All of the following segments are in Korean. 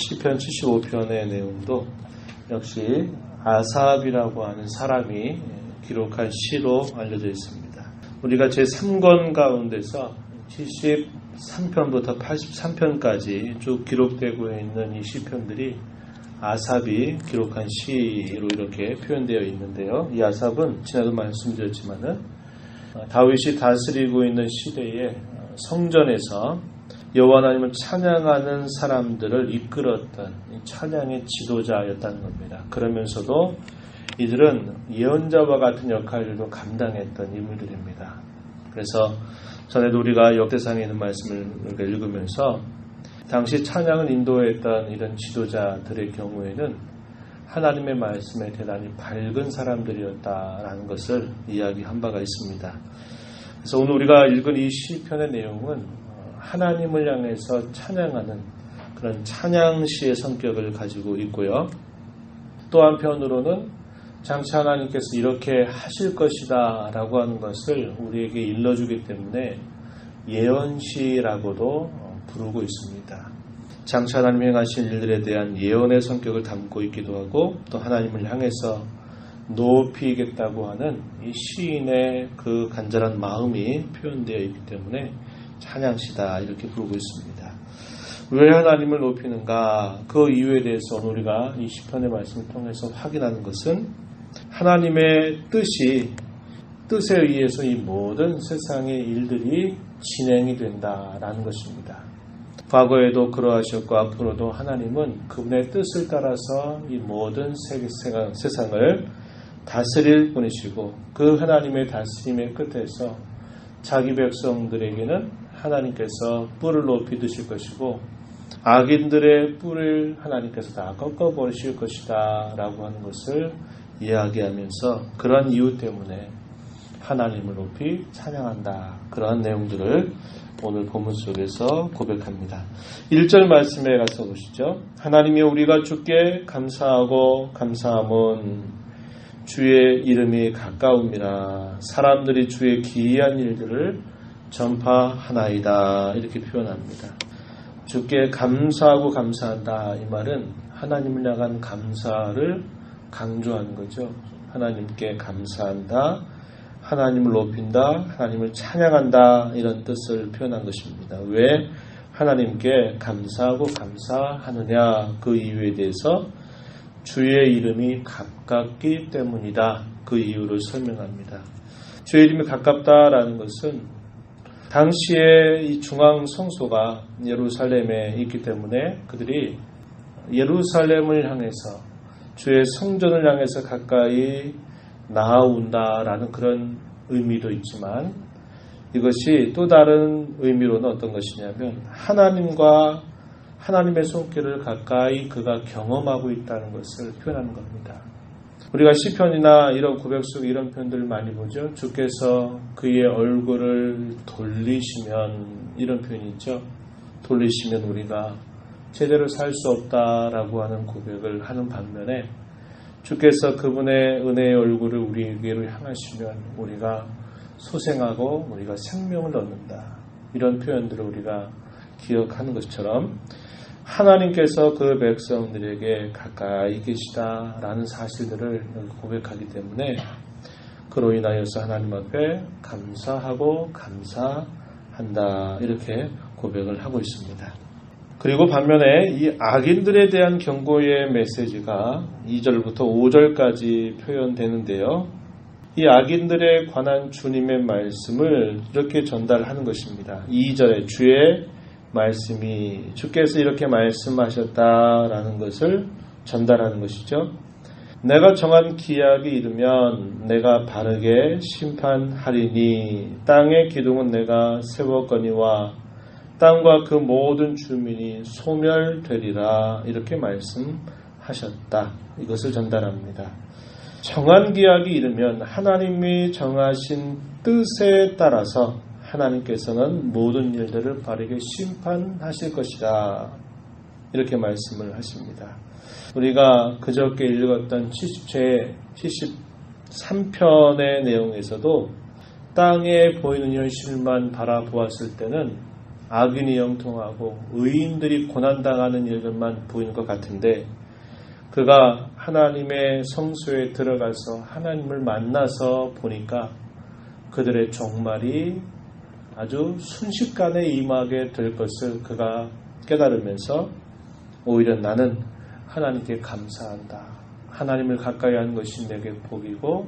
시편 75편의 내용도 역시 아삽이라고 하는 사람이 기록한 시로 알려져 있습니다. 우리가 제3권 가운데서 73편부터 83편까지 쭉 기록되고 있는 이 시편들이 아삽이 기록한 시로 이렇게 표현되어 있는데요. 이 아삽은 지난도 말씀드렸지만은 다윗이 다스리고 있는 시대에 성전에서 여호와 하나님을 찬양하는 사람들을 이끌었던 찬양의 지도자였다는 겁니다. 그러면서도 이들은 예언자와 같은 역할도 감당했던 인물들입니다. 그래서 전에도 우리가 역대상에 있는 말씀을 읽으면서 당시 찬양을 인도했던 이런 지도자들의 경우에는 하나님의 말씀에 대단히 밝은 사람들이었다라는 것을 이야기한 바가 있습니다. 그래서 오늘 우리가 읽은 이 시편의 내용은 하나님을 향해서 찬양하는 그런 찬양시의 성격을 가지고 있고요. 또 한편으로는 장차 하나님께서 이렇게 하실 것이다 라고 하는 것을 우리에게 일러주기 때문에 예언시라고도 부르고 있습니다. 장차 하나님이 행하실 일들에 대한 예언의 성격을 담고 있기도 하고 또 하나님을 향해서 높이겠다고 하는 이 시인의 그 간절한 마음이 표현되어 있기 때문에 찬양시다 이렇게 부르고 있습니다. 왜 하나님을 높이는가? 그 이유에 대해서 우리가 이 시편의 말씀을 통해서 확인하는 것은 하나님의 뜻에 의해서 이 모든 세상의 일들이 진행이 된다라는 것입니다. 과거에도 그러하셨고 앞으로도 하나님은 그분의 뜻을 따라서 이 모든 세상을 다스릴 분이시고 그 하나님의 다스림의 끝에서 자기 백성들에게는 하나님께서 뿔을 높이 드실 것이고 악인들의 뿔을 하나님께서 다 꺾어버리실 것이다 라고 하는 것을 이야기하면서 그런 이유 때문에 하나님을 높이 찬양한다. 그러한 내용들을 오늘 본문 속에서 고백합니다. 1절 말씀에 가서 보시죠. 하나님이 우리가 주께 감사하고 감사함은 주의 이름이 가까움이라 사람들이 주의 기이한 일들을 전파하나이다 이렇게 표현합니다. 주께 감사하고 감사한다 이 말은 하나님을 향한 감사를 강조하는 거죠. 하나님께 감사한다, 하나님을 높인다, 하나님을 찬양한다 이런 뜻을 표현한 것입니다. 왜 하나님께 감사하고 감사하느냐 그 이유에 대해서 주의 이름이 가깝기 때문이다 그 이유를 설명합니다. 주의 이름이 가깝다라는 것은 당시에 이 중앙 성소가 예루살렘에 있기 때문에 그들이 예루살렘을 향해서 주의 성전을 향해서 가까이 나아온다라는 그런 의미도 있지만 이것이 또 다른 의미로는 어떤 것이냐면 하나님과 하나님의 손길을 가까이 그가 경험하고 있다는 것을 표현하는 겁니다. 우리가 시편이나 이런 고백 속에 이런 표현들을 많이 보죠. 주께서 그의 얼굴을 돌리시면 이런 표현이 있죠. 돌리시면 우리가 제대로 살 수 없다라고 하는 고백을 하는 반면에 주께서 그분의 은혜의 얼굴을 우리에게로 향하시면 우리가 소생하고 우리가 생명을 얻는다. 이런 표현들을 우리가 기억하는 것처럼 하나님께서 그 백성들에게 가까이 계시다라는 사실들을 고백하기 때문에 그로 인하여서 하나님 앞에 감사하고 감사한다 이렇게 고백을 하고 있습니다. 그리고 반면에 이 악인들에 대한 경고의 메시지가 2절부터 5절까지 표현되는데요. 이 악인들에 관한 주님의 말씀을 이렇게 전달하는 것입니다. 2절에 주의 말씀이 주께서 이렇게 말씀하셨다라는 것을 전달하는 것이죠. 내가 정한 기약이 이르면 내가 바르게 심판하리니 땅의 기둥은 내가 세웠거니와 땅과 그 모든 주민이 소멸되리라 이렇게 말씀하셨다. 이것을 전달합니다. 정한 기약이 이르면 하나님이 정하신 뜻에 따라서 하나님께서는 모든 일들을 바르게 심판하실 것이다. 이렇게 말씀을 하십니다. 우리가 그저께 읽었던 73편의 내용에서도 땅에 보이는 현실만 바라보았을 때는 악인이 영통하고 의인들이 고난당하는 일들만 보이는 것 같은데 그가 하나님의 성소에 들어가서 하나님을 만나서 보니까 그들의 종말이 아주 순식간에 임하게 될 것을 그가 깨달으면서 오히려 나는 하나님께 감사한다. 하나님을 가까이 하는 것이 내게 복이고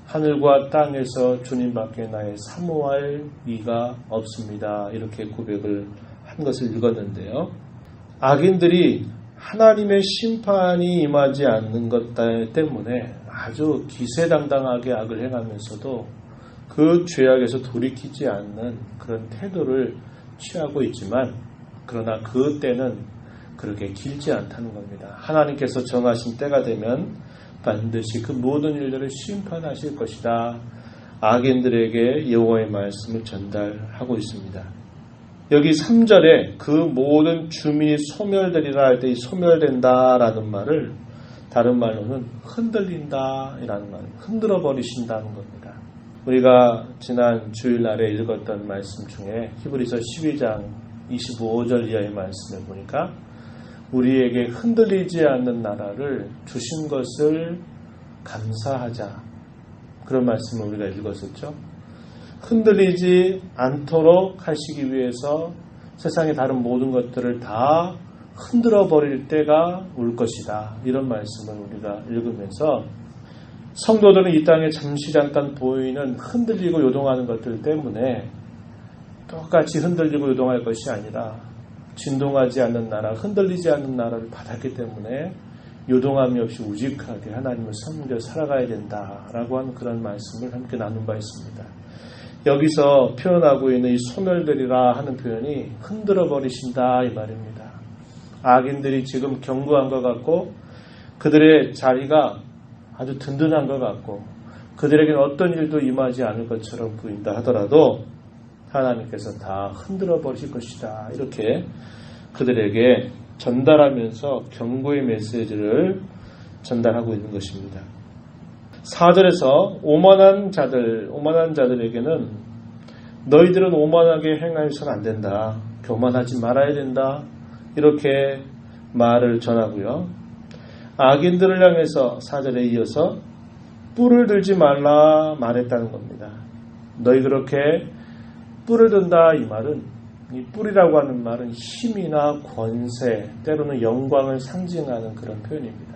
하늘과 땅에서 주님밖에 나의 사모할 이가 없습니다. 이렇게 고백을 한 것을 읽었는데요. 악인들이 하나님의 심판이 임하지 않는 것 때문에 아주 기세당당하게 악을 행하면서도 그 죄악에서 돌이키지 않는 그런 태도를 취하고 있지만 그러나 그 때는 그렇게 길지 않다는 겁니다. 하나님께서 정하신 때가 되면 반드시 그 모든 일들을 심판하실 것이다. 악인들에게 여호와의 말씀을 전달하고 있습니다. 여기 3절에 그 모든 주민이 소멸되리라 할 때 이 소멸된다라는 말을 다른 말로는 흔들린다 이라는 말, 흔들어 버리신다는 겁니다. 우리가 지난 주일날에 읽었던 말씀 중에 히브리서 12장 25절 이하의 말씀을 보니까 우리에게 흔들리지 않는 나라를 주신 것을 감사하자. 그런 말씀을 우리가 읽었었죠. 흔들리지 않도록 하시기 위해서 세상의 다른 모든 것들을 다 흔들어 버릴 때가 올 것이다. 이런 말씀을 우리가 읽으면서 성도들은 이 땅에 잠깐 보이는 흔들리고 요동하는 것들 때문에 똑같이 흔들리고 요동할 것이 아니라 진동하지 않는 나라, 흔들리지 않는 나라를 받았기 때문에 요동함이 없이 우직하게 하나님을 섬겨 살아가야 된다라고 하는 그런 말씀을 함께 나눈 바 있습니다. 여기서 표현하고 있는 이 소멸되리라 하는 표현이 흔들어 버리신다 이 말입니다. 악인들이 지금 견고한 것 같고 그들의 자리가 아주 든든한 것 같고 그들에게는 어떤 일도 임하지 않을 것처럼 보인다 하더라도 하나님께서 다 흔들어 버리실 것이다. 이렇게 그들에게 전달하면서 경고의 메시지를 전달하고 있는 것입니다. 4절에서 오만한 자들에게는 너희들은 오만하게 행하여서는 안 된다. 교만하지 말아야 된다. 이렇게 말을 전하고요. 악인들을 향해서 4절에 이어서 뿔을 들지 말라 말했다는 겁니다. 너희 그렇게 뿔을 든다 이 말은 이 뿔이라고 하는 말은 힘이나 권세 때로는 영광을 상징하는 그런 표현입니다.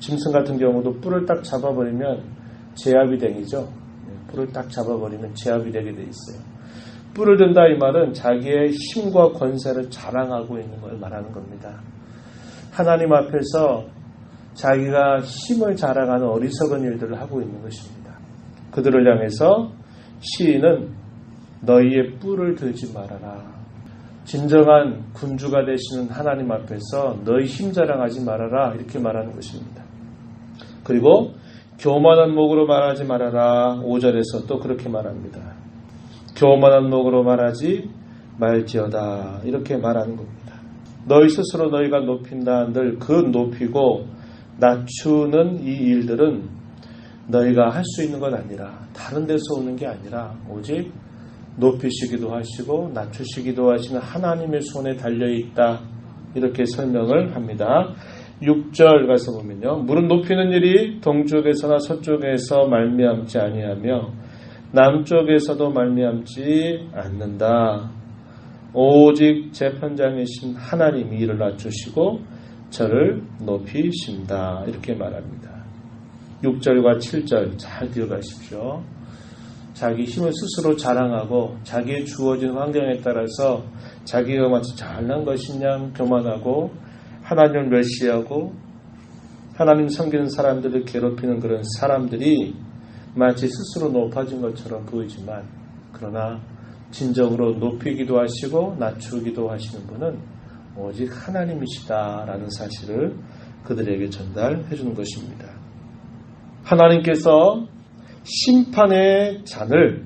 짐승 같은 경우도 뿔을 딱 잡아버리면 제압이 되죠. 뿔을 딱 잡아버리면 제압이 되게 돼 있어요. 뿔을 든다 이 말은 자기의 힘과 권세를 자랑하고 있는 걸 말하는 겁니다. 하나님 앞에서 자기가 힘을 자랑하는 어리석은 일들을 하고 있는 것입니다. 그들을 향해서 시인은 너희의 뿔을 들지 말아라. 진정한 군주가 되시는 하나님 앞에서 너희 힘 자랑하지 말아라. 이렇게 말하는 것입니다. 그리고 교만한 목으로 말하지 말아라. 5절에서 또 그렇게 말합니다. 교만한 목으로 말하지 말지어다. 이렇게 말하는 겁니다. 너희 스스로 너희가 높인다. 늘 그 높이고 낮추는 이 일들은 너희가 할 수 있는 건 아니라 다른 데서 오는 게 아니라 오직 높이시기도 하시고 낮추시기도 하시는 하나님의 손에 달려있다. 이렇게 설명을 합니다. 6절 가서 보면요. 물은 높이는 일이 동쪽에서나 서쪽에서 말미암지 아니하며 남쪽에서도 말미암지 않는다. 오직 재판장이신 하나님이 이를 낮추시고 저를 높이신다. 이렇게 말합니다. 6절과 7절 잘 기억하십시오. 자기 힘을 스스로 자랑하고 자기의 주어진 환경에 따라서 자기가 마치 잘난 것이냐 교만하고 하나님을 멸시하고 하나님 섬기는 사람들을 괴롭히는 그런 사람들이 마치 스스로 높아진 것처럼 보이지만 그러나 진정으로 높이기도 하시고 낮추기도 하시는 분은 오직 하나님이시다라는 사실을 그들에게 전달해 주는 것입니다. 하나님께서 심판의 잔을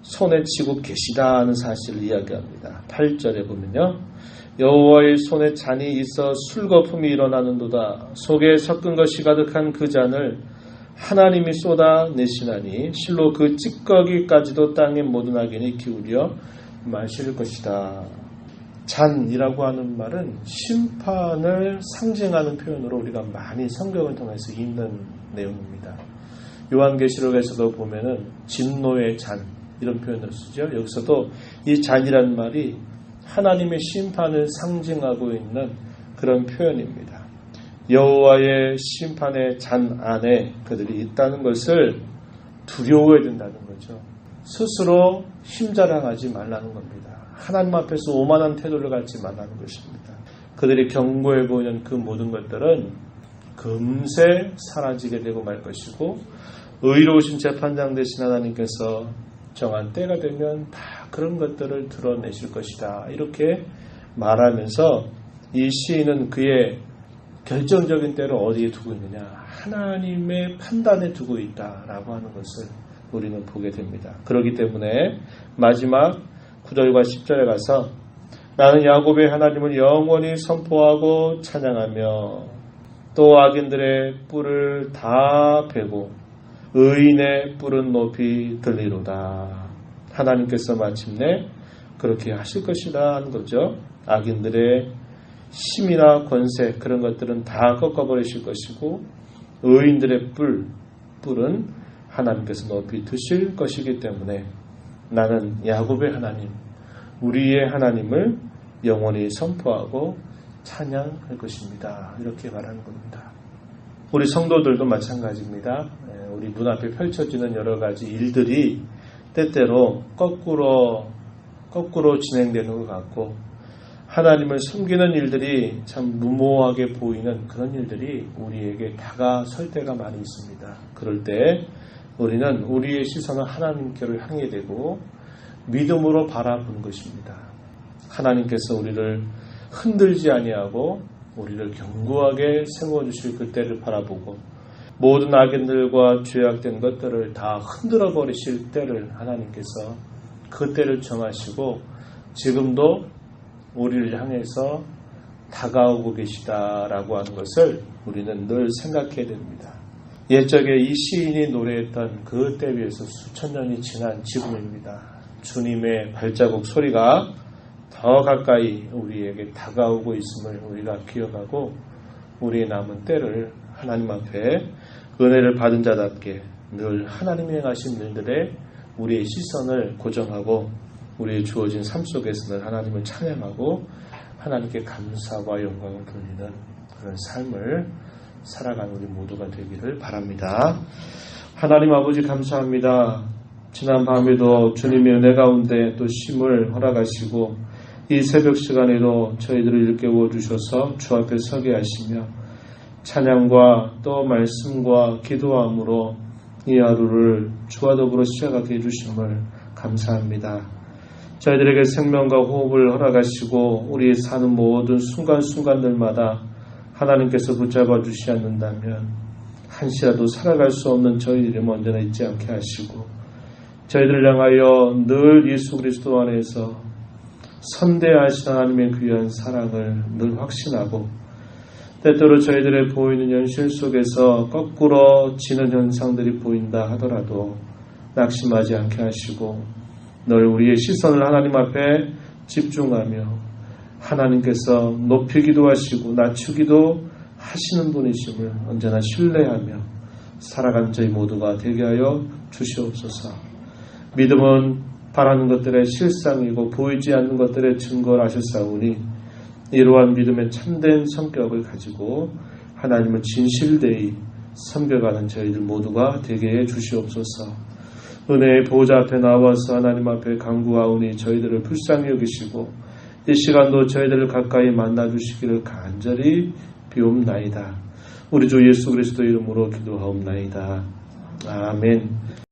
손에 쥐고 계시다는 사실을 이야기합니다. 8절에 보면요. 여호와의 손에 잔이 있어 술거품이 일어나는도다. 속에 섞은 것이 가득한 그 잔을 하나님이 쏟아내시나니 실로 그 찌꺼기까지도 땅의 모든 악인이 기울여 마실 것이다. 잔이라고 하는 말은 심판을 상징하는 표현으로 우리가 많이 성경을 통해서 읽는 내용입니다. 요한계시록에서도 보면은 진노의 잔 이런 표현을 쓰죠. 여기서도 이 잔이라는 말이 하나님의 심판을 상징하고 있는 그런 표현입니다. 여호와의 심판의 잔 안에 그들이 있다는 것을 두려워해야 된다는 거죠. 스스로 힘자랑하지 말라는 겁니다. 하나님 앞에서 오만한 태도를 갖지 말라는 것입니다. 그들이 경고해 보이는 그 모든 것들은 금세 사라지게 되고 말 것이고 의로우신 재판장 되신 하나님께서 정한 때가 되면 다 그런 것들을 드러내실 것이다. 이렇게 말하면서 이 시인은 그의 결정적인 때를 어디에 두고 있느냐? 하나님의 판단에 두고 있다라고 하는 것을 우리는 보게 됩니다. 그렇기 때문에 마지막 9절과 10절에 가서 나는 야곱의 하나님을 영원히 선포하고 찬양하며 또 악인들의 뿔을 다 베고 의인의 뿔은 높이 들리로다. 하나님께서 마침내 그렇게 하실 것이다 하는 거죠. 악인들의 힘이나 권세 그런 것들은 다 꺾어버리실 것이고 의인들의 뿔은 하나님께서 높이 드실 것이기 때문에 나는 야곱의 하나님, 우리의 하나님을 영원히 선포하고 찬양할 것입니다. 이렇게 말하는 겁니다. 우리 성도들도 마찬가지입니다. 우리 눈앞에 펼쳐지는 여러 가지 일들이 때때로 거꾸로 진행되는 것 같고 하나님을 섬기는 일들이 참 무모하게 보이는 그런 일들이 우리에게 다가설 때가 많이 있습니다. 그럴 때 우리는 우리의 시선을 하나님께로 향해 되고 믿음으로 바라보는 것입니다. 하나님께서 우리를 흔들지 아니하고 우리를 견고하게 세워주실 그때를 바라보고 모든 악인들과 죄악된 것들을 다 흔들어 버리실 때를 하나님께서 그때를 정하시고 지금도 우리를 향해서 다가오고 계시다라고 하는 것을 우리는 늘 생각해야 됩니다. 옛적에 이 시인이 노래했던 그 때 비해서 수천 년이 지난 지금입니다. 주님의 발자국 소리가 더 가까이 우리에게 다가오고 있음을 우리가 기억하고 우리의 남은 때를 하나님 앞에 은혜를 받은 자답게 늘 하나님이 행하신 일들에 우리의 시선을 고정하고 우리의 주어진 삶 속에서 늘 하나님을 찬양하고 하나님께 감사와 영광을 돌리는 그런 삶을 살아가는 우리 모두가 되기를 바랍니다. 하나님 아버지 감사합니다. 지난 밤에도 주님의 은혜 가운데 또 쉼을 허락하시고 이 새벽 시간에도 저희들을 일깨워 주셔서 주 앞에 서게 하시며 찬양과 또 말씀과 기도함으로 이 하루를 주와 더불어 시작하게 해주심을 감사합니다. 저희들에게 생명과 호흡을 허락하시고 우리 사는 모든 순간순간들마다 하나님께서 붙잡아 주시지 않는다면 한시라도 살아갈 수 없는 저희들이 언제나 있지 않게 하시고 저희들을 향하여 늘 예수 그리스도 안에서 선대하신 하나님의 귀한 사랑을 늘 확신하고 때때로 저희들의 보이는 현실 속에서 거꾸로 지는 현상들이 보인다 하더라도 낙심하지 않게 하시고 늘 우리의 시선을 하나님 앞에 집중하며 하나님께서 높이기도 하시고 낮추기도 하시는 분이심을 언제나 신뢰하며 살아가는 저희 모두가 되게 하여 주시옵소서. 믿음은 바라는 것들의 실상이고 보이지 않는 것들의 증거를 하셨사오니 이러한 믿음의 참된 성격을 가지고 하나님을 진실되이 섬겨가는 저희들 모두가 되게 해 주시옵소서. 은혜의 보호자 앞에 나와서 하나님 앞에 간구하오니 저희들을 불쌍히 여기시고 이 시간도 저희들을 가까이 만나주시기를 간절히 비옵나이다. 우리 주 예수 그리스도 이름으로 기도하옵나이다. 아멘.